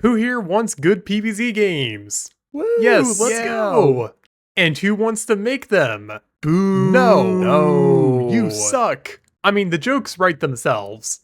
Who here wants good PVZ games? Woo, Yes, let's go. And who wants to make them? Boo! No, you suck. I mean, the jokes write themselves.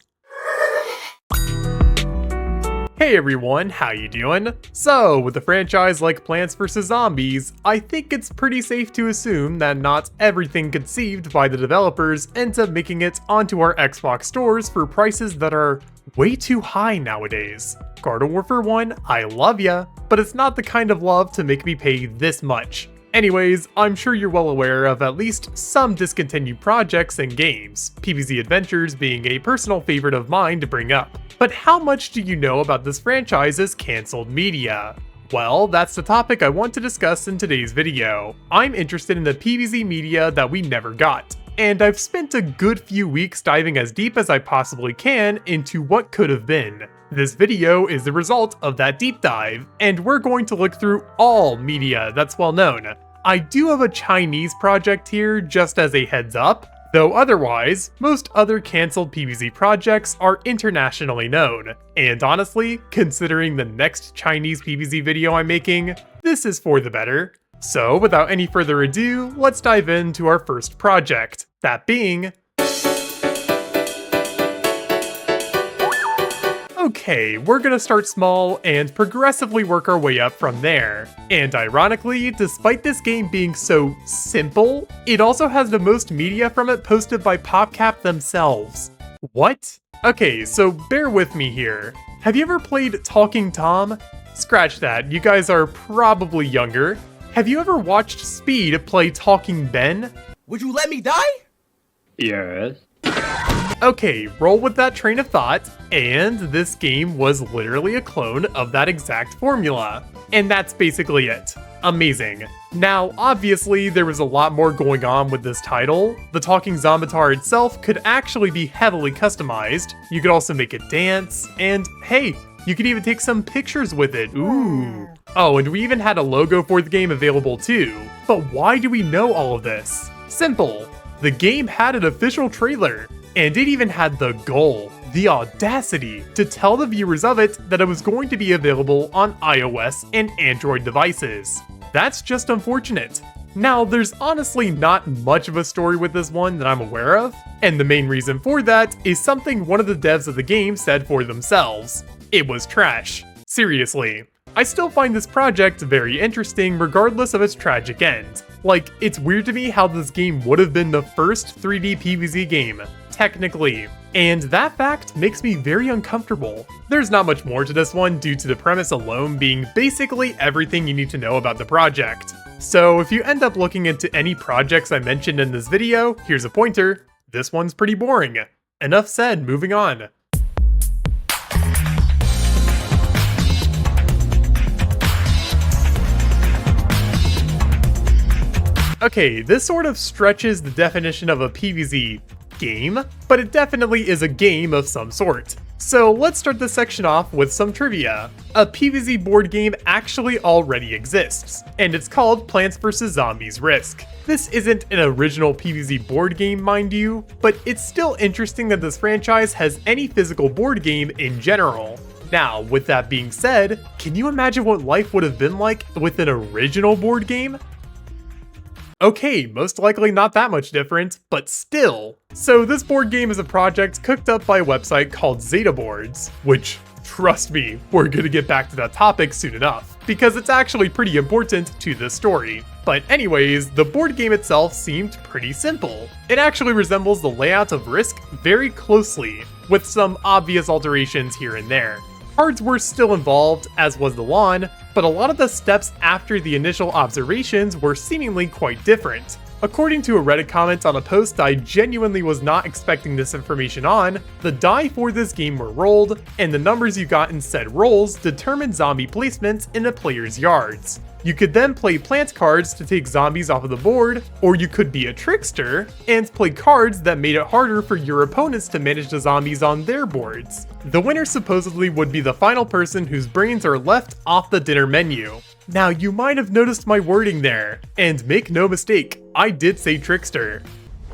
Hey everyone, how you doing? So, with a franchise like Plants vs. Zombies, I think it's pretty safe to assume that not everything conceived by the developers ends up making it onto our Xbox stores for prices that are way too high nowadays. Garden Warfare 1, I love ya, but it's not the kind of love to make me pay this much. Anyways, I'm sure you're well aware of at least some discontinued projects and games, PVZ Adventures being a personal favorite of mine to bring up. But how much do you know about this franchise's cancelled media? Well, that's the topic I want to discuss in today's video. I'm interested in the PVZ media that we never got, and I've spent a good few weeks diving as deep as I possibly can into what could have been. This video is the result of that deep dive, and we're going to look through all media that's well known. I do have a Chinese project here just as a heads up, though otherwise, most other cancelled PVZ projects are internationally known. And honestly, considering the next Chinese PVZ video I'm making, this is for the better. So without any further ado, let's dive into our first project, that being... Okay, we're gonna start small and progressively work our way up from there. And ironically, despite this game being so simple, it also has the most media from it posted by PopCap themselves. What? Okay, so bear with me here. Have you ever played Talking Tom? Scratch that, you guys are probably younger. Have you ever watched Speed play Talking Ben? Would you let me die? Yes. Okay, roll with that train of thought, and this game was literally a clone of that exact formula. And that's basically it. Amazing. Now, obviously, there was a lot more going on with this title. The talking Zombatar itself could actually be heavily customized. You could also make it dance, and hey, you could even take some pictures with it. Ooh. Oh, and we even had a logo for the game available too. But why do we know all of this? Simple. The game had an official trailer. And it even had the goal, the audacity, to tell the viewers of it that it was going to be available on iOS and Android devices. That's just unfortunate. Now, there's honestly not much of a story with this one that I'm aware of, and the main reason for that is something one of the devs of the game said for themselves. It was trash. Seriously. I still find this project very interesting regardless of its tragic end. Like, it's weird to me how this game would have been the first 3D PVZ game, technically, and that fact makes me very uncomfortable. There's not much more to this one due to the premise alone being basically everything you need to know about the project. So if you end up looking into any projects I mentioned in this video, here's a pointer. This one's pretty boring. Enough said, moving on. Okay, this sort of stretches the definition of a PVZ game, but it definitely is a game of some sort. So let's start this section off with some trivia. A PVZ board game actually already exists, and it's called Plants vs. Zombies Risk. This isn't an original PVZ board game, mind you, but it's still interesting that this franchise has any physical board game in general. Now, with that being said, can you imagine what life would have been like with an original board game? Okay, most likely not that much different, but still. So this board game is a project cooked up by a website called Zeta Boards, which, trust me, we're gonna get back to that topic soon enough, because it's actually pretty important to this story. But anyways, the board game itself seemed pretty simple. It actually resembles the layout of Risk very closely, with some obvious alterations here and there. Cards were still involved, as was the lawn, but a lot of the steps after the initial observations were seemingly quite different. According to a Reddit comment on a post I genuinely was not expecting this information on, the die for this game were rolled, and the numbers you got in said rolls determined zombie placement in a player's yards. You could then play plant cards to take zombies off of the board, or you could be a trickster and play cards that made it harder for your opponents to manage the zombies on their boards. The winner supposedly would be the final person whose brains are left off the dinner menu. Now, you might have noticed my wording there, and make no mistake, I did say trickster.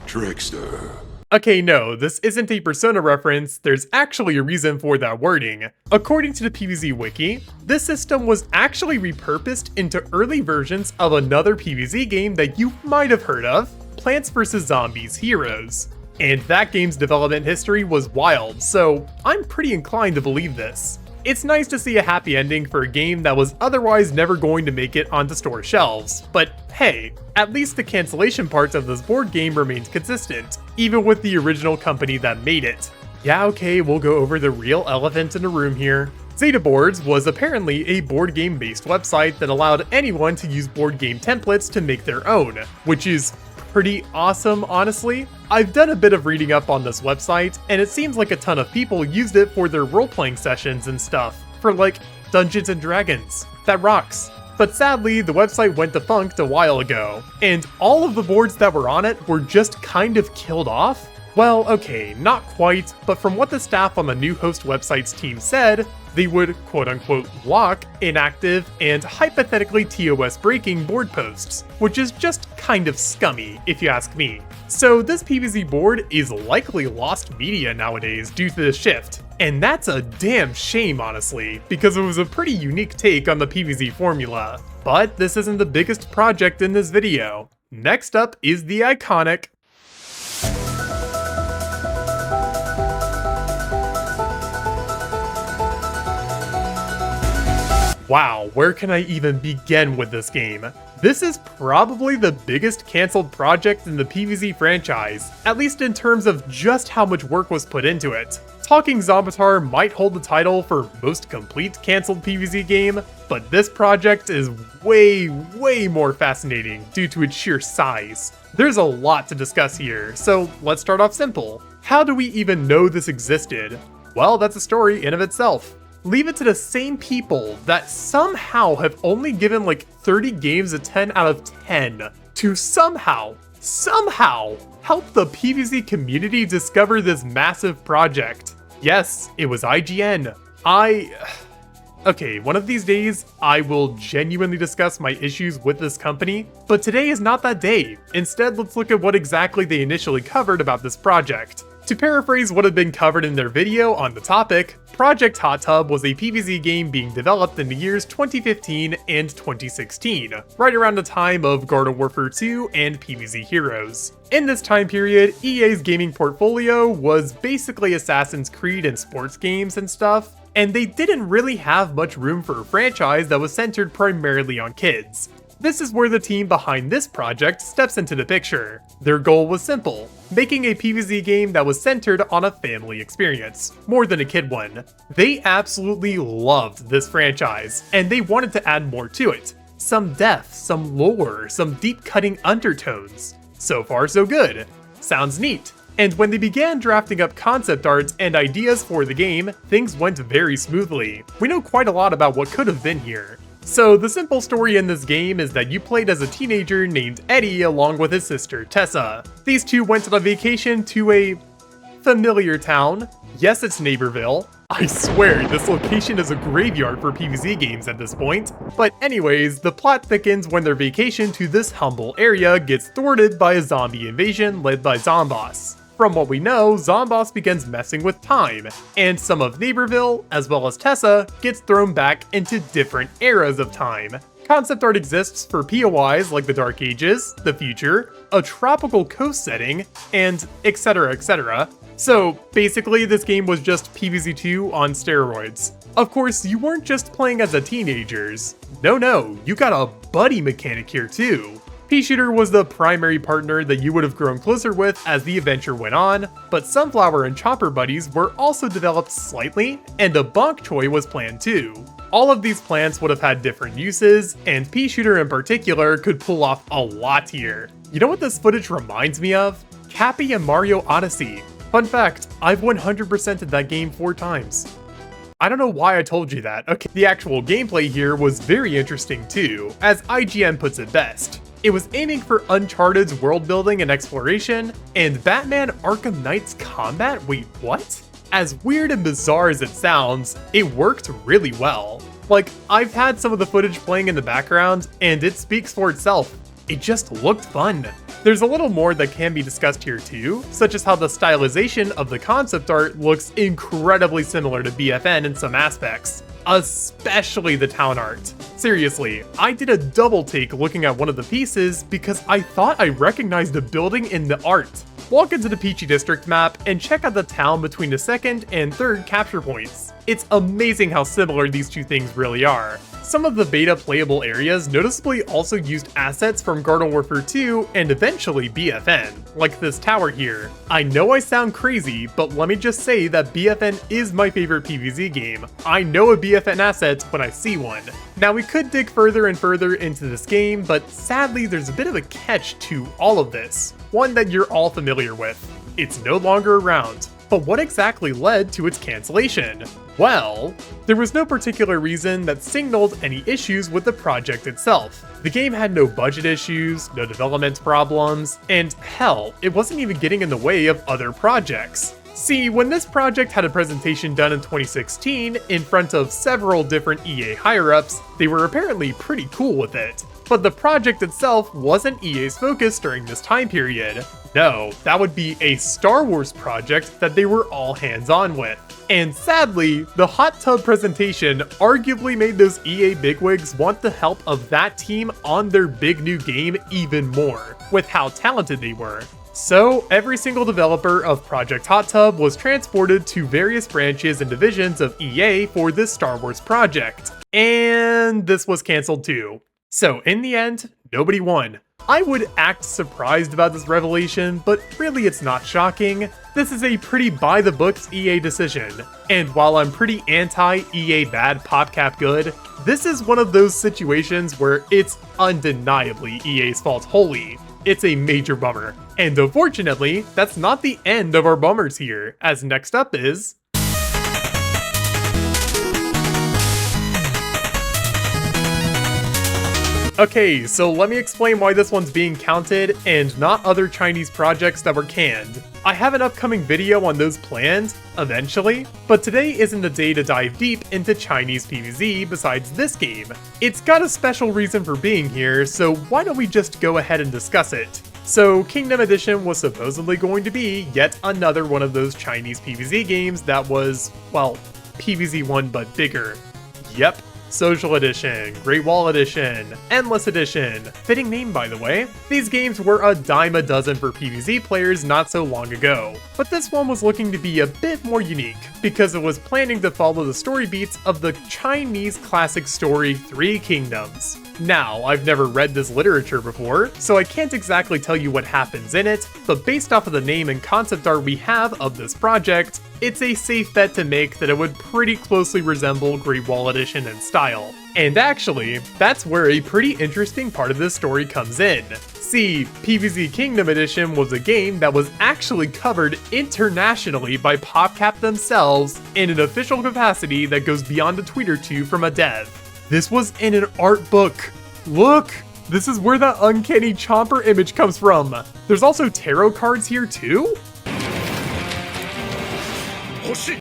Trickster. Okay, no, this isn't a Persona reference, there's actually a reason for that wording. According to the PVZ wiki, this system was actually repurposed into early versions of another PVZ game that you might have heard of, Plants vs. Zombies Heroes. And that game's development history was wild, so I'm pretty inclined to believe this. It's nice to see a happy ending for a game that was otherwise never going to make it onto store shelves, but hey, at least the cancellation parts of this board game remained consistent, even with the original company that made it. Yeah, okay, we'll go over the real elephant in the room here. Zeta Boards was apparently a board game based website that allowed anyone to use board game templates to make their own, which is pretty awesome, honestly. I've done a bit of reading up on this website, and it seems like a ton of people used it for their role-playing sessions and stuff, for like Dungeons and Dragons. That rocks. But sadly, the website went defunct a while ago, and all of the boards that were on it were just kind of killed off. Well, okay, not quite, but from what the staff on the new host website's team said, they would quote-unquote lock inactive and hypothetically TOS breaking board posts, which is just kind of scummy, if you ask me. So this PVZ board is likely lost media nowadays due to this shift, and that's a damn shame honestly, because it was a pretty unique take on the PVZ formula. But this isn't the biggest project in this video. Next up is the iconic Wow, where can I even begin with this game? This is probably the biggest cancelled project in the PVZ franchise, at least in terms of just how much work was put into it. Talking Zombatar might hold the title for most complete cancelled PVZ game, but this project is way more fascinating due to its sheer size. There's a lot to discuss here, so let's start off simple. How do we even know this existed? Well, that's a story in of itself. Leave it to the same people that somehow have only given like 30 games a 10 out of 10 to somehow help the PVZ community discover this massive project. Yes, it was IGN. Okay, one of these days, I will genuinely discuss my issues with this company, but today is not that day. Instead, let's look at what exactly they initially covered about this project. To paraphrase what had been covered in their video on the topic, Project Hot Tub was a PVZ game being developed in the years 2015 and 2016, right around the time of Garden Warfare 2 and PVZ Heroes. In this time period, EA's gaming portfolio was basically Assassin's Creed and sports games and stuff, and they didn't really have much room for a franchise that was centered primarily on kids. This is where the team behind this project steps into the picture. Their goal was simple, making a PVZ game that was centered on a family experience, more than a kid one. They absolutely loved this franchise, and they wanted to add more to it. Some depth, some lore, some deep-cutting undertones. So far so good. Sounds neat. And when they began drafting up concept art and ideas for the game, things went very smoothly. We know quite a lot about what could have been here. So the simple story in this game is that you played as a teenager named Eddie along with his sister Tessa. These two went on a vacation to a familiar town. Yes, it's Neighborville. I swear, this location is a graveyard for PVZ games at this point. But anyways, the plot thickens when their vacation to this humble area gets thwarted by a zombie invasion led by Zomboss. From what we know, Zomboss begins messing with time, and some of Neighborville, as well as Tessa, gets thrown back into different eras of time. Concept art exists for POIs like the Dark Ages, the future, a tropical coast setting, and etc. So basically this game was just PVZ2 on steroids. Of course, you weren't just playing as a teenagers. No, you got a buddy mechanic here too. Pea-Shooter was the primary partner that you would have grown closer with as the adventure went on, but Sunflower and Chopper buddies were also developed slightly, and a Bonk Choi was planned too. All of these plants would have had different uses, and Pea-Shooter in particular could pull off a lot here. You know what this footage reminds me of? Cappy and Mario Odyssey. Fun fact, I've 100%ed that game 4 times. I don't know why I told you that. Okay, the actual gameplay here was very interesting too, as IGN puts it best. It was aiming for Uncharted's world building and exploration, and Batman Arkham Knight's combat? Wait, what? As weird and bizarre as it sounds, it worked really well. Like, I've had some of the footage playing in the background, and it speaks for itself. It just looked fun. There's a little more that can be discussed here too, such as how the stylization of the concept art looks incredibly similar to BFN in some aspects, especially the town art. Seriously, I did a double take looking at one of the pieces because I thought I recognized a building in the art. Walk into the Peachy District map and check out the town between the second and third capture points. It's amazing how similar these two things really are. Some of the beta playable areas noticeably also used assets from Garden Warfare 2 and eventually BFN, like this tower here. I know I sound crazy, but let me just say that BFN is my favorite PVZ game. I know a BFN asset when I see one. Now we could dig further and further into this game, but sadly there's a bit of a catch to all of this, one that you're all familiar with. It's no longer around. But what exactly led to its cancellation? Well, there was no particular reason that signaled any issues with the project itself. The game had no budget issues, no development problems, and hell, it wasn't even getting in the way of other projects. See, when this project had a presentation done in 2016 in front of several different EA higher-ups, they were apparently pretty cool with it. But the project itself wasn't EA's focus during this time period. No, that would be a Star Wars project that they were all hands-on with. And sadly, the hot tub presentation arguably made those EA bigwigs want the help of that team on their big new game even more, with how talented they were. So, every single developer of Project Hot Tub was transported to various branches and divisions of EA for this Star Wars project. And this was cancelled too. So, in the end, nobody won. I would act surprised about this revelation, but really it's not shocking. This is a pretty by-the-books EA decision. And while I'm pretty anti-EA bad PopCap good, this is one of those situations where it's undeniably EA's fault wholly. It's a major bummer. And unfortunately, that's not the end of our bummers here, as next up is... Okay, so let me explain why this one's being counted and not other Chinese projects that were canned. I have an upcoming video on those planned, eventually, but today isn't the day to dive deep into Chinese PVZ besides this game. It's got a special reason for being here, so why don't we just go ahead and discuss it. So Kingdom Edition was supposedly going to be yet another one of those Chinese PVZ games that was, well, PVZ 1 but bigger. Yep. Social Edition, Great Wall Edition, Endless Edition, fitting name by the way. These games were a dime a dozen for PVZ players not so long ago, but this one was looking to be a bit more unique, because it was planning to follow the story beats of the Chinese classic story Three Kingdoms. Now, I've never read this literature before, so I can't exactly tell you what happens in it, but based off of the name and concept art we have of this project, it's a safe bet to make that it would pretty closely resemble Great Wall Edition in style. And actually, that's where a pretty interesting part of this story comes in. See, PVZ Kingdom Edition was a game that was actually covered internationally by PopCap themselves in an official capacity that goes beyond a tweet or two from a dev. This was in an art book. Look! This is where that uncanny chomper image comes from. There's also tarot cards here too?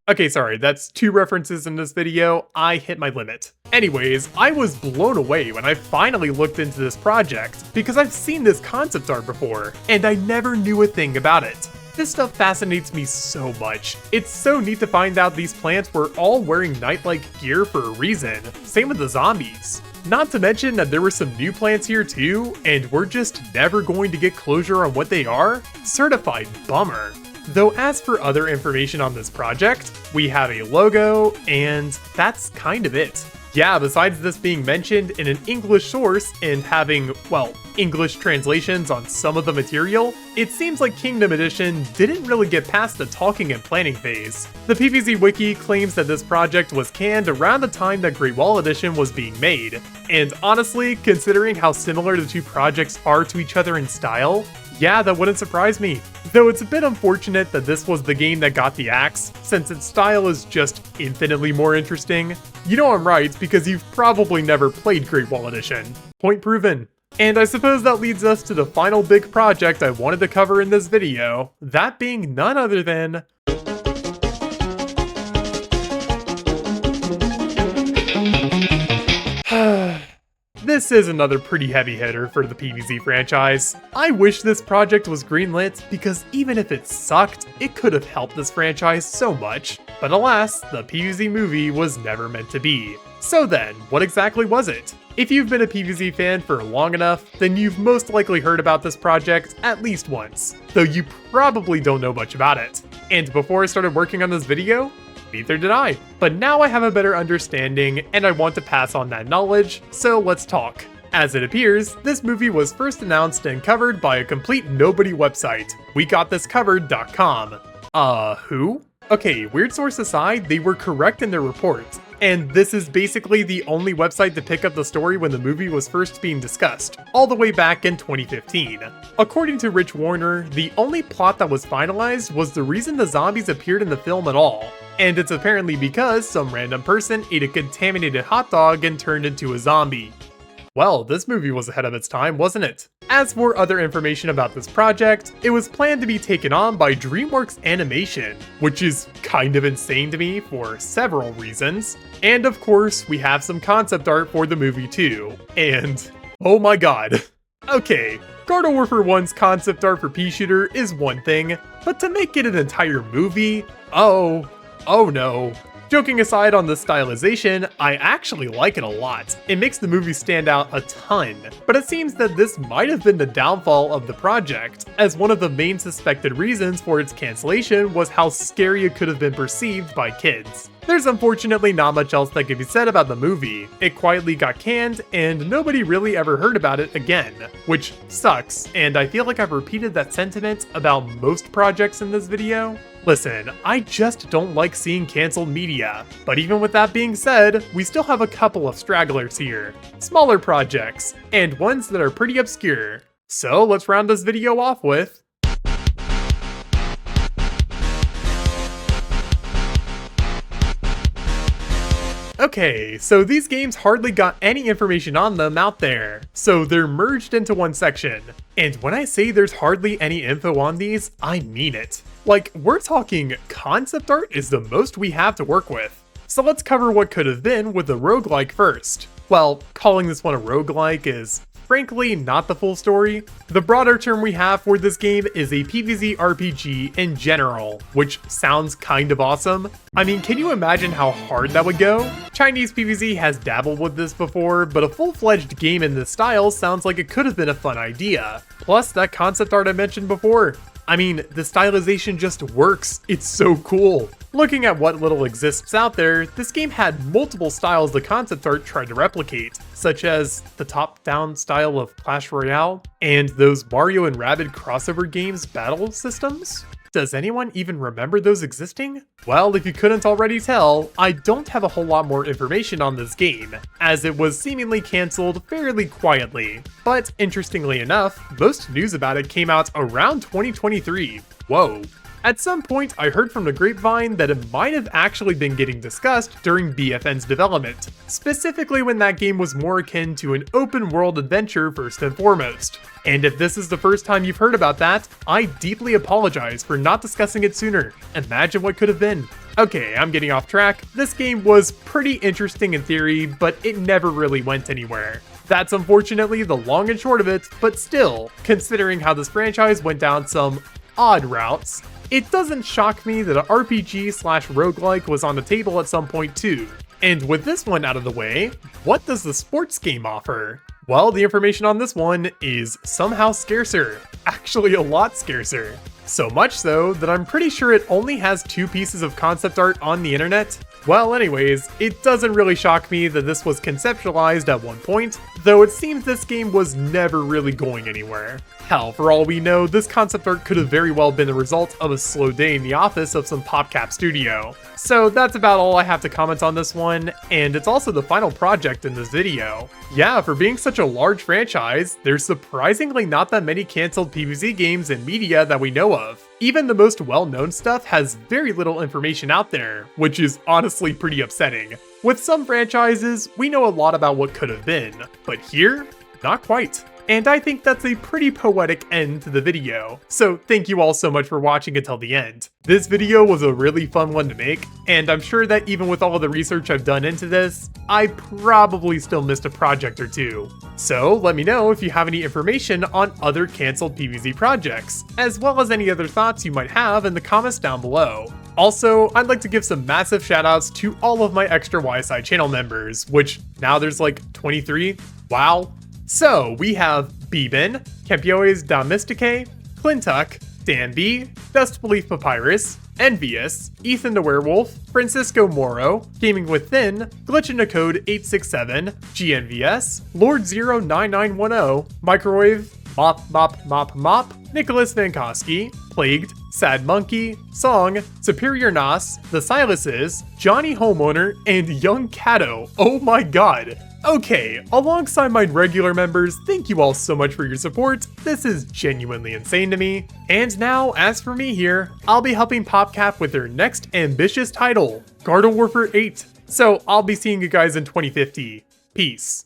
Okay, sorry, that's 2 references in this video. I hit my limit. Anyways, I was blown away when I finally looked into this project, because I've seen this concept art before, and I never knew a thing about it. This stuff fascinates me so much. It's so neat to find out these plants were all wearing night-like gear for a reason. Same with the zombies. Not to mention that there were some new plants here too, and we're just never going to get closure on what they are. Certified bummer. Though as for other information on this project, we have a logo, and that's kind of it. Yeah, besides this being mentioned in an English source and having, well, English translations on some of the material, it seems like Kingdom Edition didn't really get past the talking and planning phase. The PVZ Wiki claims that this project was canned around the time that Great Wall Edition was being made. And honestly, considering how similar the two projects are to each other in style, yeah, that wouldn't surprise me. Though it's a bit unfortunate that this was the game that got the axe, since its style is just infinitely more interesting. You know I'm right, because you've probably never played Great Wall Edition. Point proven. And I suppose that leads us to the final big project I wanted to cover in this video, that being none other than... this is another pretty heavy hitter for the PVZ franchise. I wish this project was greenlit because even if it sucked, it could have helped this franchise so much. But alas, the PVZ movie was never meant to be. So then, what exactly was it? If you've been a PVZ fan for long enough, then you've most likely heard about this project at least once, though you probably don't know much about it. And before I started working on this video, neither did I. But now I have a better understanding and I want to pass on that knowledge, so let's talk. As it appears, this movie was first announced and covered by a complete nobody website, wegotThiscovered.com. Who? Okay, weird source aside, they were correct in their report. And this is basically the only website to pick up the story when the movie was first being discussed, all the way back in 2015. According to Rich Warner, the only plot that was finalized was the reason the zombies appeared in the film at all. And it's apparently because some random person ate a contaminated hot dog and turned into a zombie. Well, this movie was ahead of its time, wasn't it? As for other information about this project, it was planned to be taken on by DreamWorks Animation, which is kind of insane to me for several reasons. And of course, we have some concept art for the movie too. And, oh my god. Okay, Garden Warfare 1's concept art for Pea-Shooter is one thing, but to make it an entire movie? Oh no. Joking aside on the stylization, I actually like it a lot. It makes the movie stand out a ton, but it seems that this might have been the downfall of the project, as one of the main suspected reasons for its cancellation was how scary it could have been perceived by kids. There's unfortunately not much else that can be said about the movie. It quietly got canned, and nobody really ever heard about it again, which sucks, and I feel like I've repeated that sentiment about most projects in this video. Listen, I just don't like seeing cancelled media, but even with that being said, we still have a couple of stragglers here. Smaller projects, and ones that are pretty obscure. So let's round this video off with okay, so these games hardly got any information on them out there, so they're merged into one section. And when I say there's hardly any info on these, I mean it. Like, we're talking concept art is the most we have to work with. So let's cover what could have been with the roguelike first. Well, calling this one a roguelike is frankly not the full story. The broader term we have for this game is a PVZ RPG in general, which sounds kind of awesome. I mean, can you imagine how hard that would go? Chinese PVZ has dabbled with this before, but a full-fledged game in this style sounds like it could have been a fun idea. Plus, that concept art I mentioned before. I mean, the stylization just works. It's so cool. Looking at what little exists out there, this game had multiple styles the concept art tried to replicate, such as the top-down style of Clash Royale, and those Mario and Rabbids crossover games battle systems. Does anyone even remember those existing? Well, if you couldn't already tell, I don't have a whole lot more information on this game, as it was seemingly cancelled fairly quietly. But interestingly enough, most news about it came out around 2023. Whoa. At some point, I heard from the grapevine that it might have actually been getting discussed during BFN's development, specifically when that game was more akin to an open world adventure first and foremost. And if this is the first time you've heard about that, I deeply apologize for not discussing it sooner. Imagine what could have been. Okay, I'm getting off track. This game was pretty interesting in theory, but it never really went anywhere. That's unfortunately the long and short of it, but still, considering how this franchise went down some odd routes, it doesn't shock me that an RPG/roguelike was on the table at some point too. And with this one out of the way, what does the sports game offer? Well, the information on this one is somehow scarcer. Actually a lot scarcer. So much so that I'm pretty sure it only has 2 pieces of concept art on the internet. Well, anyways, it doesn't really shock me that this was conceptualized at one point, though it seems this game was never really going anywhere. Hell, for all we know, this concept art could have very well been the result of a slow day in the office of some PopCap studio. So that's about all I have to comment on this one, and it's also the final project in this video. Yeah, for being such a large franchise, there's surprisingly not that many cancelled PVZ games and media that we know of. Even the most well-known stuff has very little information out there, which is honestly pretty upsetting. With some franchises, we know a lot about what could have been, but here, not quite. And I think that's a pretty poetic end to the video. So thank you all so much for watching until the end. This video was a really fun one to make, and I'm sure that even with all of the research I've done into this, I probably still missed a project or two. So let me know if you have any information on other canceled PVZ projects, as well as any other thoughts you might have in the comments down below. Also, I'd like to give some massive shoutouts to all of my extra YSI channel members, which now there's like 23. Wow. So we have Beeben, Campioes da Mystique, Clintuck, Dan B, Dust Belief Papyrus, Envious, Ethan the Werewolf, Francisco Moro, Gaming Within, Glitch in the Code 867, GNVS, Lord 09910, Microwave, Mop, Nicholas Vankowski, Plagued, Sad Monkey, Song, Superior Nos, The Silas's, Johnny Homeowner, and Young Cato. Oh my god. Okay, alongside my regular members, thank you all so much for your support. This is genuinely insane to me. And now, as for me here, I'll be helping PopCap with their next ambitious title, Garden Warfare 8. So I'll be seeing you guys in 2050. Peace.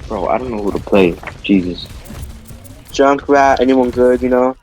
Bro, I don't know who to play. Jesus. Junkrat, anyone good, you know?